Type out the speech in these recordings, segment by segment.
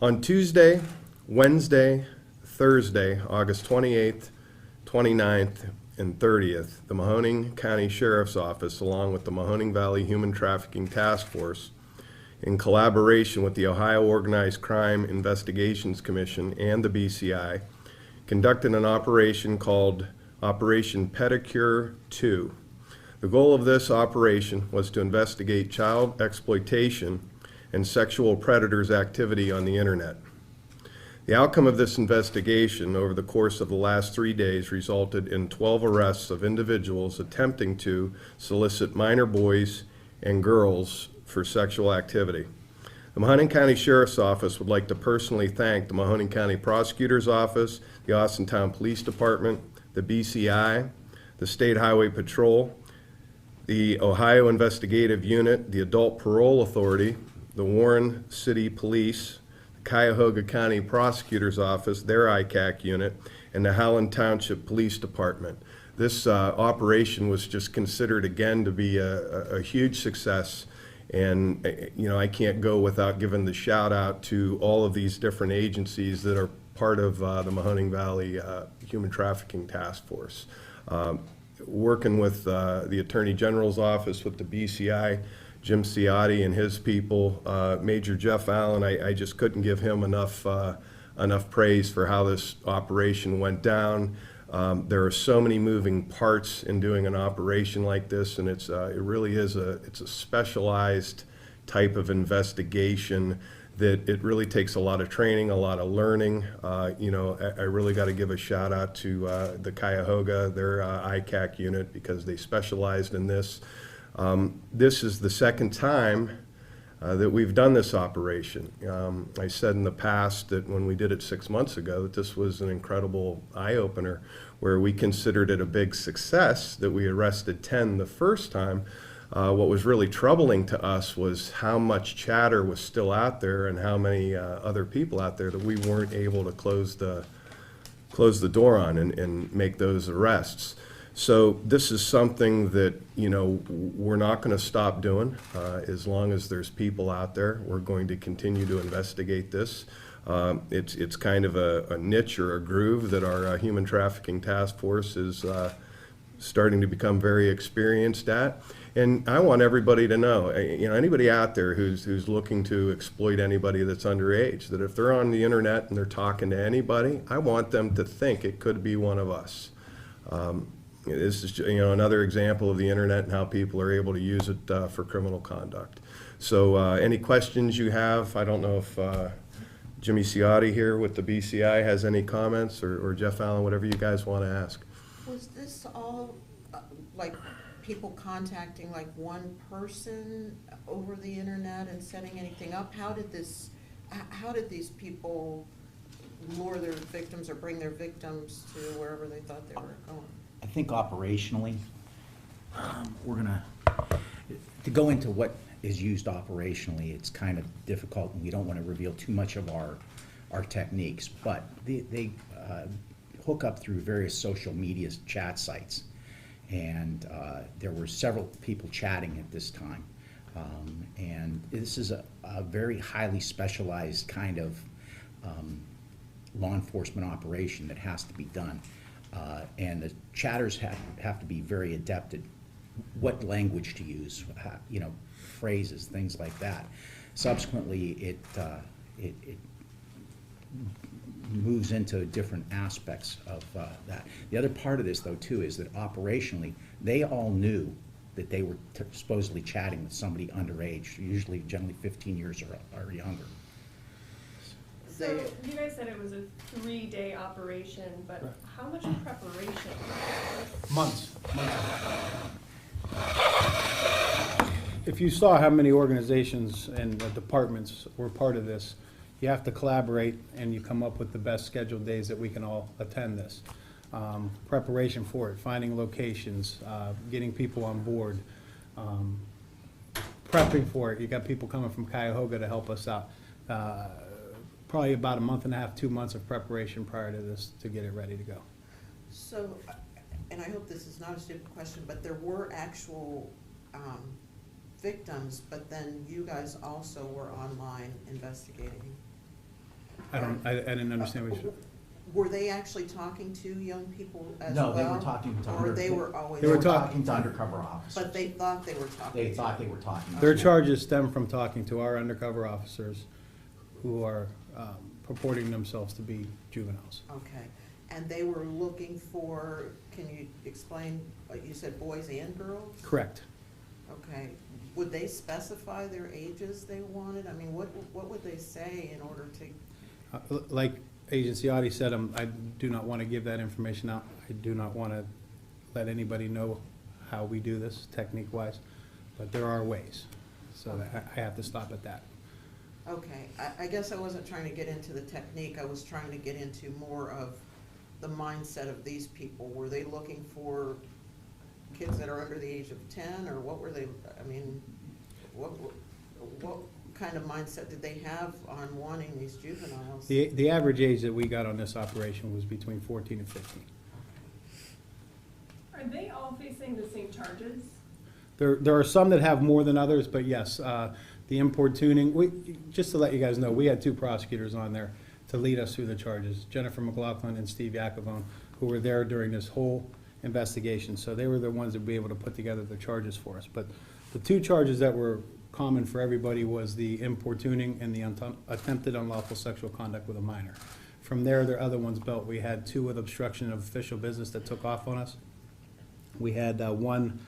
On Tuesday, Wednesday, Thursday, August 28th, 29th, and 30th, the Mahoning County Sheriff's Office, along with the Mahoning Valley Human Trafficking Task Force, in collaboration with the Ohio Organized Crime Investigations Commission and the BCI, conducted an operation called Operation Pedicure 2. The goal of this operation was to investigate child exploitation and sexual predators' activity on the internet. The outcome of this investigation over the course of the last 3 days resulted in 12 arrests of individuals attempting to solicit minor boys and girls for sexual activity. The Mahoning County Sheriff's Office would like to personally thank the Mahoning County Prosecutor's Office, the Austintown Police Department, the BCI, the State Highway Patrol, the Ohio Investigative Unit, the Adult Parole Authority, the Warren City Police, the Cuyahoga County Prosecutor's Office, their ICAC unit, and the Howland Township Police Department. This operation was just considered again to be a huge success, and I can't go without giving the shout out to all of these different agencies that are part of the Mahoning Valley Human Trafficking Task Force. Working with the Attorney General's office, with the BCI, Jim Ciotti and his people, Major Jeff Allen, I just couldn't give him enough praise for how this operation went down. There are so many moving parts in doing an operation like this, and it really is it's a specialized type of investigation that it really takes a lot of training, a lot of learning. I really got to give a shout out to the Cuyahoga, their ICAC unit, because they specialized in this. This is the second time that we've done this operation. I said in the past that when we did it 6 months ago, that this was an incredible eye-opener, where we considered it a big success that we arrested 10 the first time. What was really troubling to us was how much chatter was still out there and how many other people out there that we weren't able to close the door on and make those arrests. So this is something that we're not going to stop doing as long as there's people out there. We're going to continue to investigate this. It's kind of a niche or a groove that our Human Trafficking Task Force is starting to become very experienced at. And I want everybody to know, anybody out there who's looking to exploit anybody that's underage, that if they're on the internet and they're talking to anybody, I want them to think it could be one of us. This is another example of the internet and how people are able to use it for criminal conduct. So any questions you have? I don't know if Jimmy Ciotti here with the BCI has any comments, or Jeff Allen, whatever you guys want to ask. Was this all like people contacting like one person over the internet and setting anything up? How did these people lure their victims or bring their victims to wherever they thought they were going? I think operationally, we're gonna, to go into what is used operationally, it's kind of difficult, and we don't want to reveal too much of our techniques, but they hook up through various social media chat sites, and there were several people chatting at this time, and this is a very highly specialized kind of law enforcement operation that has to be done. And the chatters have to be very adept at what language to use, phrases, things like that. Subsequently, it moves into different aspects of that. The other part of this, though, too, is that operationally, they all knew that they were supposedly chatting with somebody underage, usually generally 15 years or younger. So you guys said it was a 3-day operation, but right. How much preparation? Months. If you saw how many organizations and departments were part of this, you have to collaborate and you come up with the best scheduled days that we can all attend this. Preparation for it, finding locations, getting people on board, prepping for it. You got people coming from Cuyahoga to help us out. Probably about a month and a half, 2 months of preparation prior to this to get it ready to go. So, and I hope this is not a stupid question, but there were actual victims, but then you guys also were online investigating. I didn't understand what you Were they actually talking to young people as No, well? they were talking to Or they were always? They were talking to undercover officers. But they thought they were talking They to- thought they were talking. Their charges stem from talking to our undercover officers who are purporting themselves to be juveniles. Okay, and they were looking for, can you explain, you said boys and girls? Correct. Okay, would they specify their ages they wanted? I mean, what would they say in order to, Like Agent Ciotti said, I do not want to give that information out. I do not want to let anybody know how we do this technique-wise, but there are ways. So I have to stop at that. okay, I guess I wasn't trying to get into the technique, I was trying to get into more of the mindset of these people. Were they looking for kids that are under the age of 10, or what were they, I mean, what kind of mindset did they have on wanting these juveniles? The average age that we got on this operation was between 14 and 15. Are they all facing the same charges? There are some that have more than others, but yes, the import tuning, just to let you guys know, we had 2 prosecutors on there to lead us through the charges, Jennifer McLaughlin and Steve Yakavone, who were there during this whole investigation. So they were the ones that would be able to put together the charges for us. But the 2 charges that were common for everybody was the importuning and the attempted unlawful sexual conduct with a minor. From there other ones built. We had 2 with obstruction of official business that took off on us. We had 1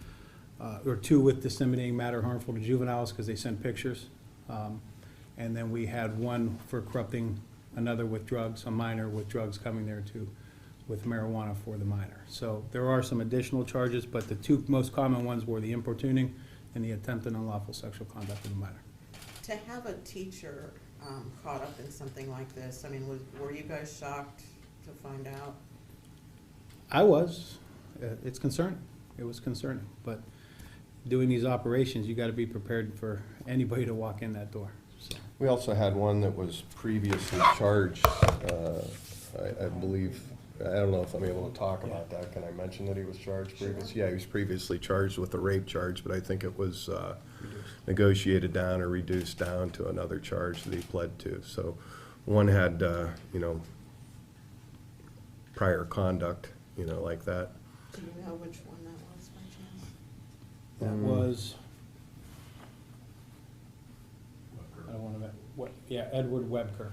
or 2 with disseminating matter harmful to juveniles because they sent pictures. And then we had 1 for corrupting another with drugs, a minor with drugs coming there too, with marijuana for the minor. So there are some additional charges, but the 2 most common ones were the importuning and the attempted unlawful sexual conduct with a minor. To have a teacher caught up in something like this, I mean, were you guys shocked to find out? I was. It's concerning. It was concerning. But doing these operations, you got to be prepared for anybody to walk in that door. So. We also had one that was previously charged, I believe, I don't know if I'm able to talk about that. Can I mention that he was charged previously? Yeah, he was previously charged with a rape charge, but I think it was negotiated down or reduced down to another charge that he pled to. So one had, prior conduct, like that. Do you know which one that was by chance? That was, I don't want to, Edward Webker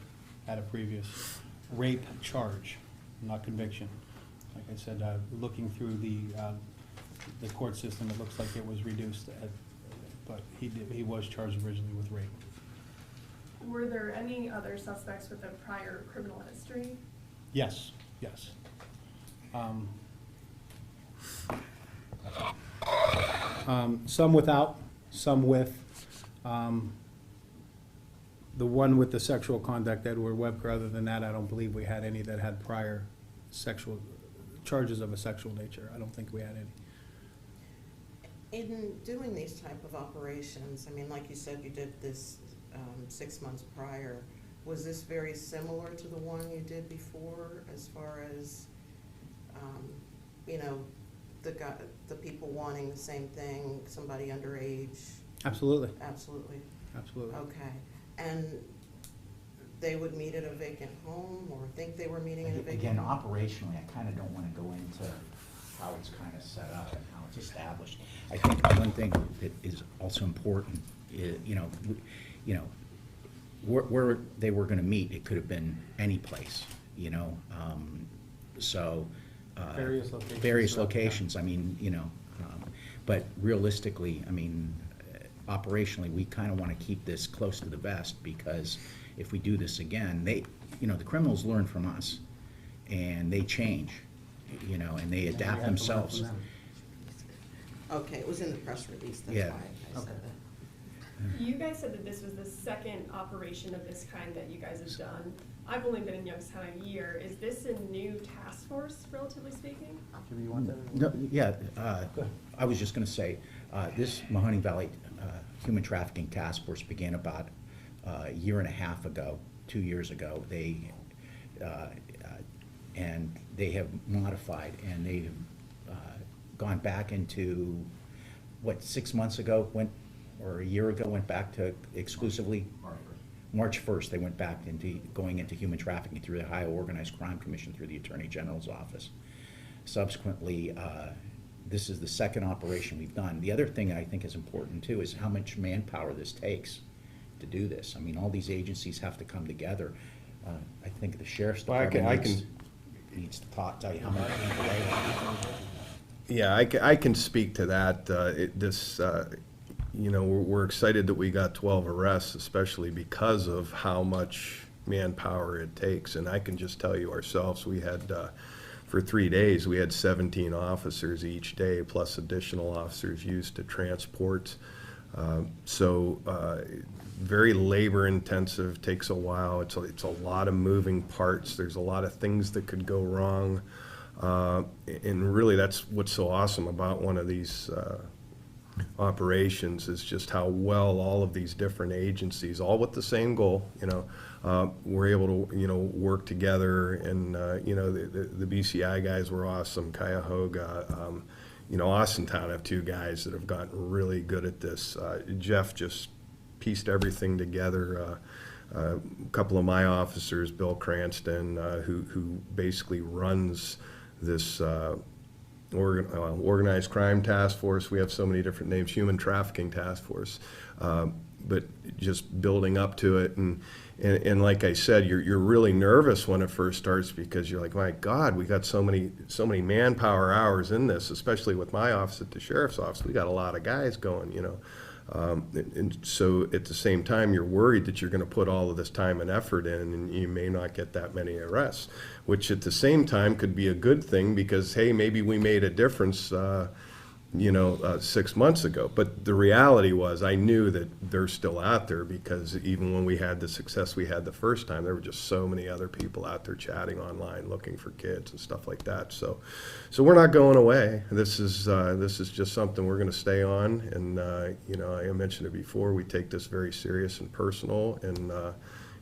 had a previous rape charge, not conviction. Like I said, looking through the court system, it looks like it was reduced, but he was charged originally with rape. Were there any other suspects with a prior criminal history? Yes. Some without, some with. The one with the sexual conduct, Edward Webker, other than that, I don't believe we had any that had prior sexual, charges of a sexual nature. I don't think we had any. In doing these type of operations, I mean, like you said, you did this 6 months prior. Was this very similar to the one you did before, as far as, the people wanting the same thing, somebody underage? Absolutely, Absolutely. absolutely. Okay. And they would meet at a vacant home, or think they were meeting at a vacant Again, home? operationally, I kind of don't want to go into how it's kind of set up and how it's established. I think one thing that is also important is, where they were going to meet, it could have been any place, so. Various locations. Various throughout the locations, I mean, but realistically, I mean, operationally, we kind of want to keep this close to the vest, because if we do this again, the criminals learn from us, and they change, and they adapt themselves. Okay, it was in the press release, that's Yeah. why I said that. You guys said that this was the second operation of this kind that you guys have done. I've only been in Youngstown a year. Is this a new task force, relatively speaking? No, yeah, I was just going to say, this Mahoning Valley Human Trafficking Task Force began about a year and a half ago, 2 years ago. And they have modified, and they've gone back into, 6 months ago, or a year ago, went back to exclusively March 1st, they went back into, going into human trafficking through the Ohio Organized Crime Commission through the Attorney General's office. Subsequently, this is the second operation we've done. The other thing I think is important too is how much manpower this takes to do this. I mean, all these agencies have to come together. I think the sheriff's Well, I department can- needs to tell you how many people they have. Yeah, I can speak to that. We're excited that we got 12 arrests, especially because of how much manpower it takes. And I can just tell you ourselves, we had, for 3 days, we had 17 officers each day, plus additional officers used to transport. Very labor intensive, takes a while. It's a lot of moving parts. There's a lot of things that could go wrong. And really, that's what's so awesome about one of these operations, is just how well all of these different agencies, all with the same goal, were able to, work together. And, the BCI guys were awesome. Cuyahoga, Austintown have 2 guys that have gotten really good at this. Jeff just pieced everything together. A couple of my officers, Bill Cranston, who basically runs this organized crime task force. We have so many different names, human trafficking task force, but just building up to it. And like I said, you're really nervous when it first starts, because you're like, my God, we got so many manpower hours in this, especially with my office at the sheriff's office. We got a lot of guys going, and so at the same time, you're worried that you're going to put all of this time and effort in, and you may not get that many arrests, which at the same time could be a good thing, because, hey, maybe we made a difference, 6 months ago. But the reality was, I knew that they're still out there, because even when we had the success we had the first time, there were just so many other people out there chatting online, looking for kids and stuff like that. So we're not going away. This is just something we're going to stay on. And I mentioned it before. We take this very serious and personal. And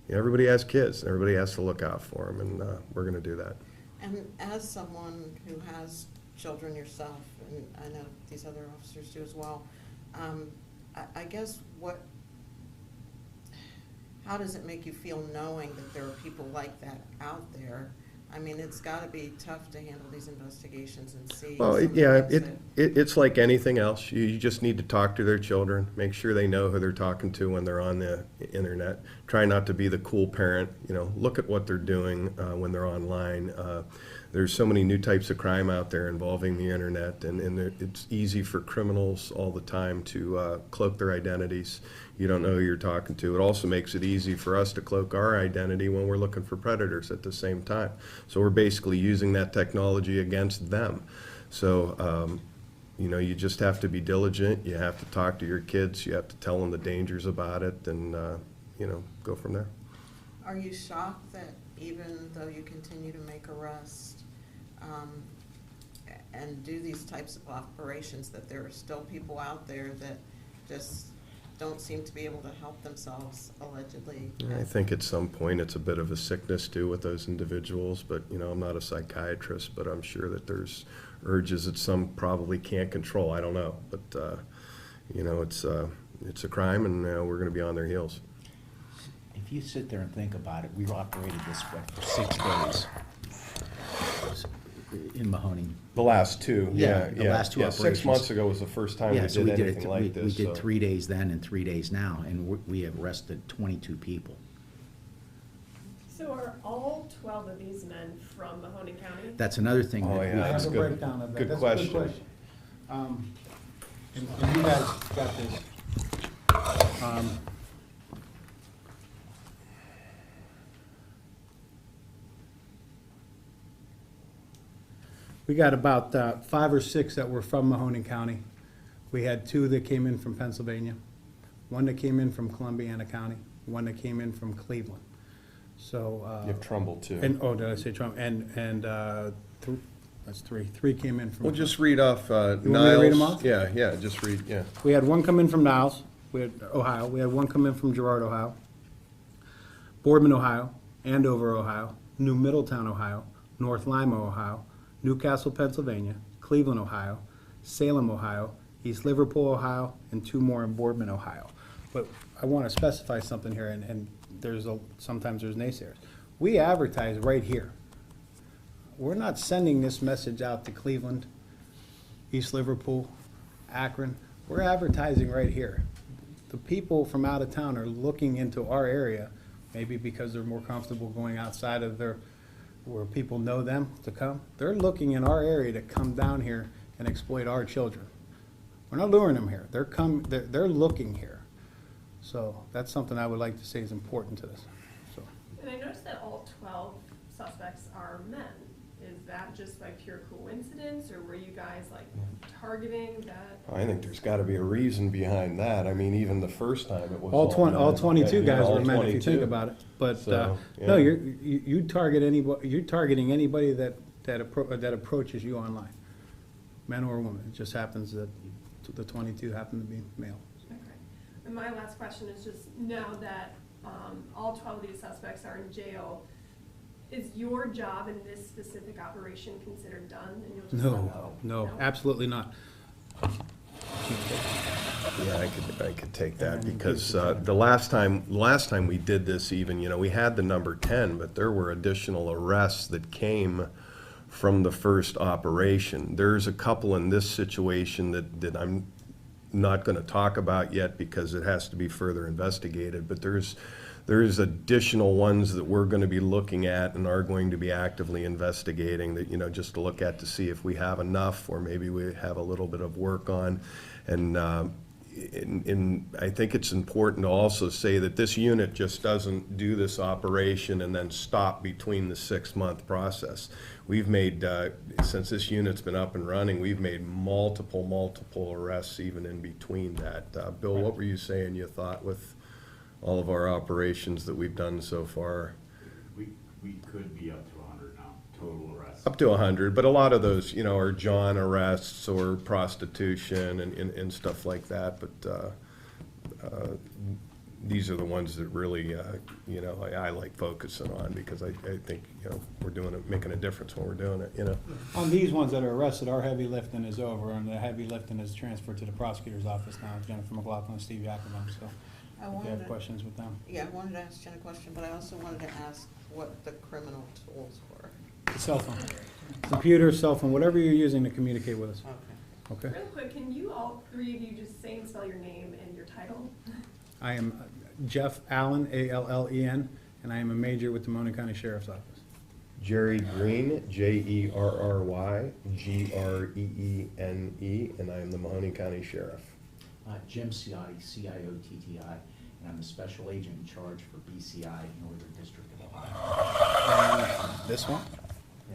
everybody has kids. Everybody has to look out for them, and we're going to do that. And as someone who has children yourself, and I know these other officers do as well, I guess how does it make you feel knowing that there are people like that out there? I mean, it's gotta be tough to handle these investigations and see. Well, some of the yeah, things that- it's like anything else. You just need to talk to their children, make sure they know who they're talking to when they're on the internet. Try not to be the cool parent, look at what they're doing when they're online. There's so many new types of crime out there involving the internet, and it's easy for criminals all the time to cloak their identities. You don't know who you're talking to. It also makes it easy for us to cloak our identity when we're looking for predators at the same time. So we're basically using that technology against them. So, you just have to be diligent. You have to talk to your kids. You have to tell them the dangers about it, and, go from there. Are you shocked that even though you continue to make arrests and do these types of operations, that there are still people out there that just don't seem to be able to help themselves, allegedly? I think at some point it's a bit of a sickness too with those individuals, but I'm not a psychiatrist, but I'm sure that there's urges that some probably can't control. I don't know, but it's a crime, and we're going to be on their heels. If you sit there and think about it, we've operated this way for 6 days in Mahoning. The last 2, Yeah, the last 2 yeah, 6 operations. months ago was the first time Yeah, we so did we did anything like this. We did so. 3 days then and 3 days now, and we have arrested 22 people. So are all 12 of these men from Mahoning County? That's another thing. Oh, that yeah, we- I have that's a good. breakdown of that. Good That's a question. And you guys got this. We got about 5 or 6 that were from Mahoning County. We had 2 that came in from Pennsylvania, 1 that came in from Columbiana County, 1 that came in from Cleveland. So. You have Trumbull too. Did I say Trump? That's 3. 3 came in from. We'll just read off Niles. You want me to read 'em off? Yeah, just read, yeah. We had 1 come in from Niles, we had Ohio. We had 1 come in from Girard, Ohio, Boardman, Ohio, Andover, Ohio, New Middletown, Ohio, North Lima, Ohio, Newcastle, Pennsylvania, Cleveland, Ohio, Salem, Ohio, East Liverpool, Ohio, and 2 more in Boardman, Ohio. But I want to specify something here, and sometimes there's naysayers. We advertise right here. We're not sending this message out to Cleveland, East Liverpool, Akron. We're advertising right here. The people from out of town are looking into our area, maybe because they're more comfortable going outside of where people know them to come. They're looking in our area to come down here and exploit our children. We're not luring them here. They're looking here. So that's something I would like to say is important to this. So, And I noticed that all 12 suspects are men. Is that just by pure coincidence, or were you guys like targeting that? I think there's gotta be a reason behind that. I mean, even the first time it was. all 22 Yeah, guys all were men, if you 22. think about it. But, So, no, yeah. you target anybody, you're targeting anybody that approaches you online, men or women. It just happens that the 22 happen to be male. Okay. And my last question is just, now that all 12 of these suspects are in jail, is your job in this specific operation considered done? And you'll just let them go? No, absolutely not. Yeah, I could take that, because the last time we did this even, we had the number 10, but there were additional arrests that came from the first operation. There's a couple in this situation that I'm not gonna talk about yet because it has to be further investigated, but there's additional ones that we're gonna be looking at and are going to be actively investigating that, just to look at to see if we have enough, or maybe we have a little bit of work on. And I think it's important to also say that this unit just doesn't do this operation and then stop between the 6-month process. We've made, since this unit's been up and running, we've made multiple arrests even in between that. Bill, what were you saying you thought with all of our operations that we've done so far? We could be up to 100 now, total arrests. Up to 100, but a lot of those, are John arrests or prostitution and stuff like that. But these are the ones that really, I like focusing on, because I think, we're doing it, making a difference when we're doing it, On these ones that are arrested, our heavy lifting is over, and the heavy lifting is transferred to the prosecutor's office now, Jennifer McLaughlin and Steve Ackerman, so I if you wanted have to, questions with them. yeah, I wanted to ask Jen a question, but I also wanted to ask what the criminal tools were. The cell phone, computer, cell phone, whatever you're using to communicate with us, Okay. okay? Real quick, can you all three of you just say and spell your name and your title? I am Jeff Allen, Allen, and I am a major with the Mahoning County Sheriff's Office. Jerry Green, Jerry Greene, and I am the Mahoning County Sheriff. Jim Ciotti, Ciotti, and I'm the special agent in charge for BCI, Northern District of Ohio. This one?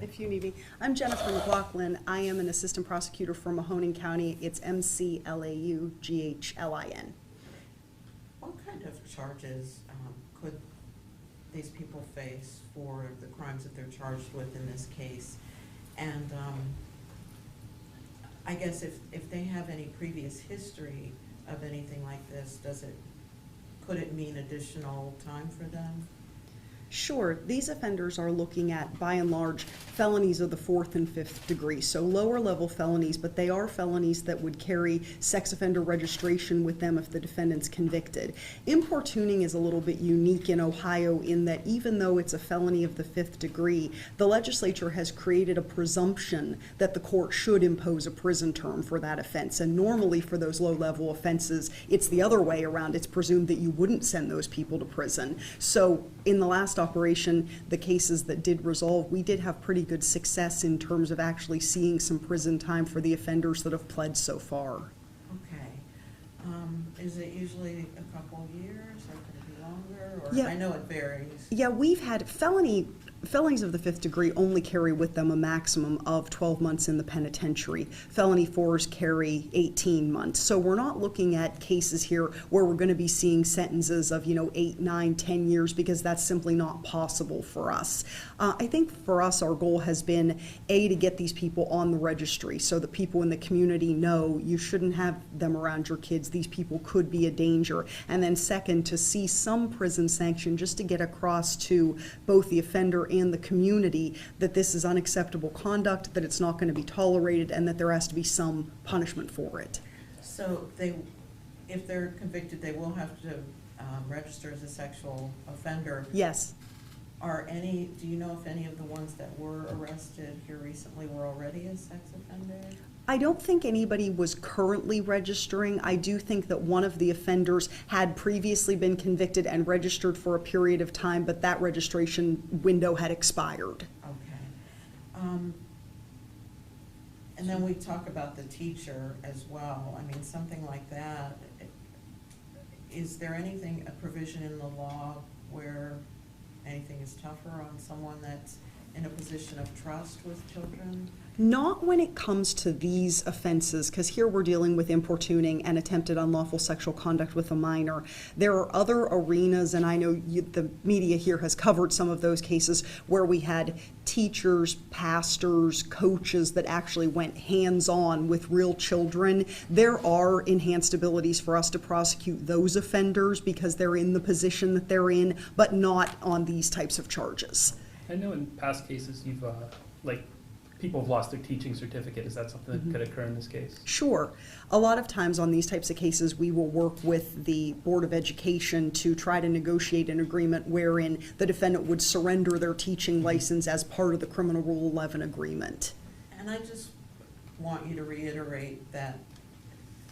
If you need me. I'm Jennifer McLaughlin. I am an assistant prosecutor for Mahoning County. It's MCLAUGHLIN. What kind of charges could these people face for the crimes that they're charged with in this case? And I guess if they have any previous history of anything like this, could it mean additional time for them? Sure. These offenders are looking at, by and large, felonies of the 4th and 5th degree. So lower level felonies, but they are felonies that would carry sex offender registration with them if the defendant's convicted. Importuning is a little bit unique in Ohio in that even though it's a felony of the 5th degree, the legislature has created a presumption that the court should impose a prison term for that offense. And normally for those low level offenses, it's the other way around. It's presumed that you wouldn't send those people to prison. So in the last operation, the cases that did resolve, we did have pretty good success in terms of actually seeing some prison time for the offenders that have pled so far. Okay. Is it usually a couple of years, or could it be longer? Or Yeah. I know it varies. Yeah, we've had felonies of the 5th degree only carry with them a maximum of 12 months in the penitentiary. Felony 4s carry 18 months. So we're not looking at cases here where we're going to be seeing sentences of, 8, 9, 10 years, because that's simply not possible for us. I think for us, our goal has been, A, to get these people on the registry so that people in the community know you shouldn't have them around your kids. These people could be a danger. And then second, to see some prison sanction just to get across to both the offender and the community that this is unacceptable conduct, that it's not going to be tolerated, and that there has to be some punishment for it. So if they're convicted, they will have to register as a sexual offender. Yes. Do you know if any of the ones that were arrested here recently were already a sex offender? I don't think anybody was currently registering. I do think that one of the offenders had previously been convicted and registered for a period of time, but that registration window had expired. Okay. And then we talk about the teacher as well. I mean, something like that, is there anything, a provision in the law where anything is tougher on someone that's in a position of trust with children? Not when it comes to these offenses, because here we're dealing with importuning and attempted unlawful sexual conduct with a minor. There are other arenas, and I know the media here has covered some of those cases where we had teachers, pastors, coaches that actually went hands-on with real children. There are enhanced abilities for us to prosecute those offenders because they're in the position that they're in, but not on these types of charges. I know in past cases you've, people have lost their teaching certificate. Is that something that could occur in this case? Sure. A lot of times on these types of cases, we will work with the Board of Education to try to negotiate an agreement wherein the defendant would surrender their teaching license as part of the Criminal Rule 11 agreement. And I just want you to reiterate that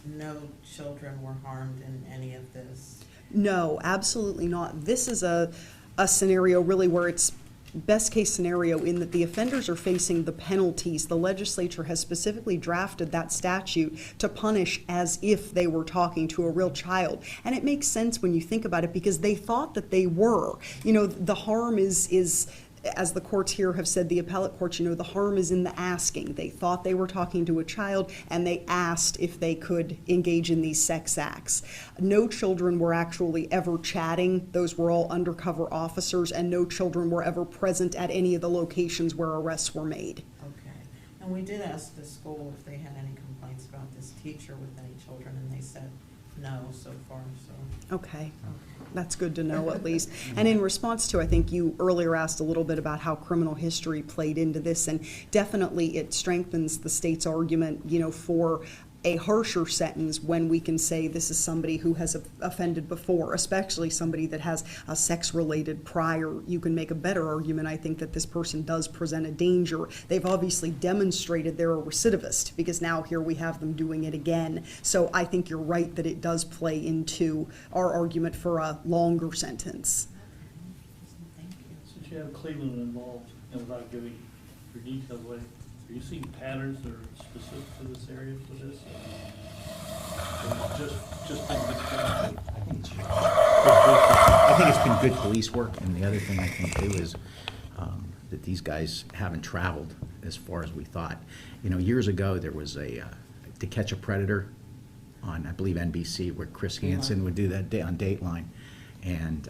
no children were harmed in any of this. No, absolutely not. This is a scenario really where it's best case scenario in that the offenders are facing the penalties. The legislature has specifically drafted that statute to punish as if they were talking to a real child. And it makes sense when you think about it because they thought that they were. You know, the harm is as the courts here have said, the appellate courts, the harm is in the asking. They thought they were talking to a child and they asked if they could engage in these sex acts. No children were actually ever chatting. Those were all undercover officers, and no children were ever present at any of the locations where arrests were made. Okay. And we did ask the school if they had any complaints about this teacher with any children, and they said no so far, so. Okay. That's good to know at least. And in response to, I think you earlier asked a little bit about how criminal history played into this, and definitely it strengthens the state's argument, for a harsher sentence when we can say this is somebody who has offended before, especially somebody that has a sex-related prior. You can make a better argument, I think, that this person does present a danger. They've obviously demonstrated they're a recidivist because now here we have them doing it again. So I think you're right that it does play into our argument for a longer sentence. Thank you. Since you have Cleveland involved, and without giving your details away, are you seeing patterns that are specific to this area for this? Or just been good? I think it's been good police work, and the other thing I think too is that these guys haven't traveled as far as we thought. Years ago there was a To Catch a Predator on, I believe, NBC, where Chris Hansen would do that day on Dateline, and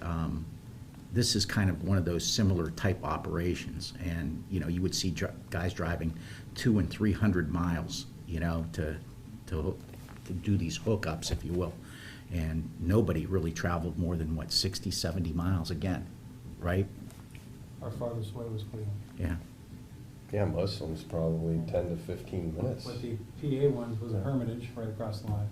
this is kind of one of those similar type operations, and you would see guys driving 200 and 300 miles, to do these hookups, if you will, and nobody really traveled more than 60, 70 miles again, right? Our farthest way was Cleveland. Yeah. Yeah, Muslims probably 10 to 15 minutes. But the PA ones was a Hermitage right across the line.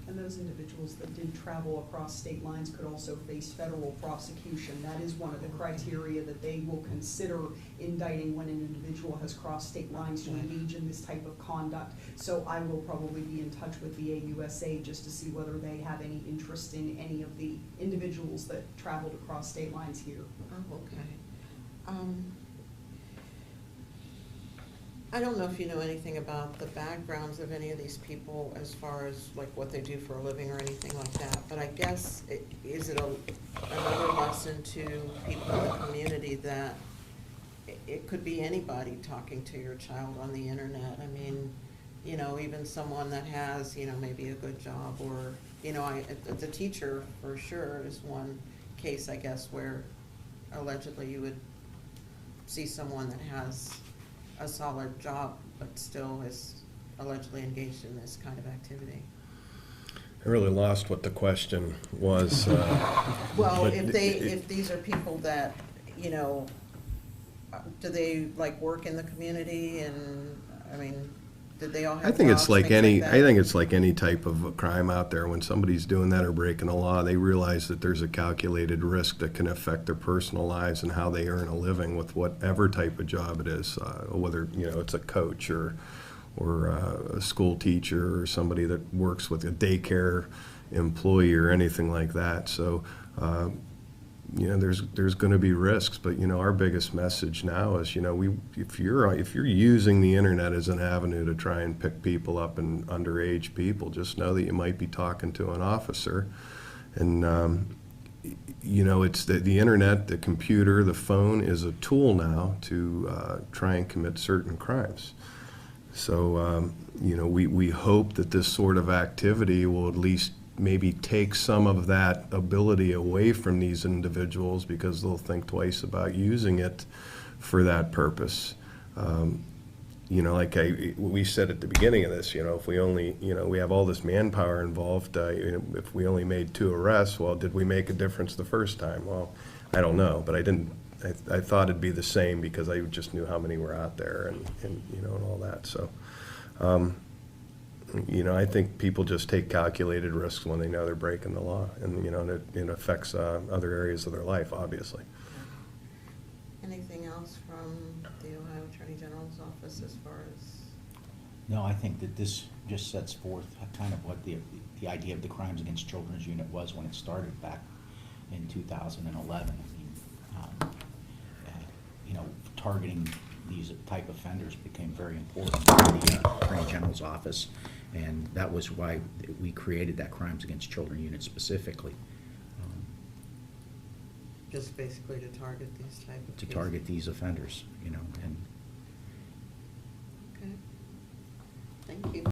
And those individuals that did travel across state lines could also face federal prosecution. That is one of the criteria that they will consider indicting when an individual has crossed state lines to engage in this type of conduct. So I will probably be in touch with the AUSA just to see whether they have any interest in any of the individuals that traveled across state lines here. Oh, okay. I don't know if you know anything about the backgrounds of any of these people as far as like what they do for a living or anything like that, but I guess, is it another lesson to people in the community that it could be anybody talking to your child on the internet? I mean, even someone that has, maybe a good job, or, the teacher for sure is one case, I guess, where allegedly you would see someone that has a solid job, but still is allegedly engaged in this kind of activity. I really lost what the question was. Well, but if these are people that, do they work in the community, and, I mean, Did they all have I think it's jobs, like things any, that? I think it's like any type of a crime out there. When somebody's doing that or breaking the law, they realize that there's a calculated risk that can affect their personal lives and how they earn a living with whatever type of job it is, whether, it's a coach or a school teacher or somebody that works with a daycare employee or anything like that. So, there's going to be risks, but our biggest message now is if you're using the internet as an avenue to try and pick people up and underage people, just know that you might be talking to an officer, and it's the internet, the computer, the phone is a tool now to try and commit certain crimes. So we hope that this sort of activity will at least maybe take some of that ability away from these individuals, because they'll think twice about using it for that purpose. Like we said at the beginning of this, if we only, we have all this manpower involved, if we only made 2 arrests, well, did we make a difference the first time? Well, I don't know, but I thought it'd be the same, because I just knew how many were out there and all that, so. I think people just take calculated risks when they know they're breaking the law, and it affects other areas of their life, obviously. Anything else from the Ohio Attorney General's office as far as? No, I think that this just sets forth kind of what the idea of the Crimes Against Children's Unit was when it started back in 2011. I mean, targeting these type offenders became very important in the Attorney General's office, and that was why we created that Crimes Against Children Unit specifically, Just basically to target these type of to cases? target these offenders, and Okay. Thank you.